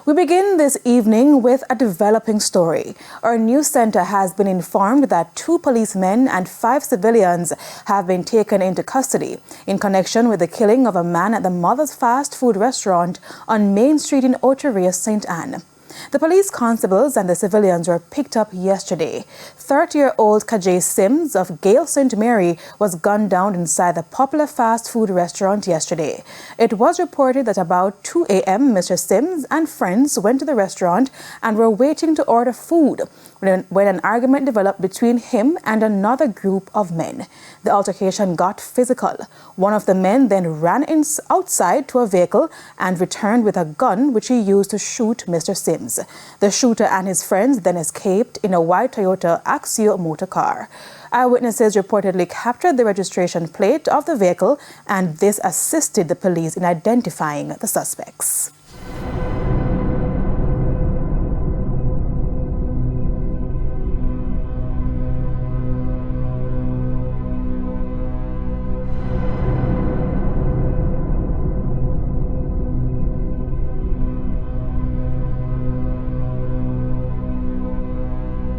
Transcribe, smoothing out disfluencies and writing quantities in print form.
We begin this evening with a developing story. Our news center has been informed that 2 policemen and 5 civilians have been taken into custody in connection with the killing of a man at the Mother's fast food restaurant on Main Street in Ocho Rios, St. Anne. The police constables and the civilians were picked up yesterday. 30-year-old Kajay Sims of Gale St. Mary was gunned down inside the popular fast food restaurant yesterday. It was reported that about 2 a.m. Mr. Sims and friends went to the restaurant and were waiting to order food when an argument developed between him and another group of men. The altercation got physical. One of the men then ran outside to a vehicle and returned with a gun which he used to shoot Mr. Sims. The shooter and his friends then escaped in a white Toyota Axio motor car. Eyewitnesses reportedly captured the registration plate of the vehicle, and this assisted the police in identifying the suspects.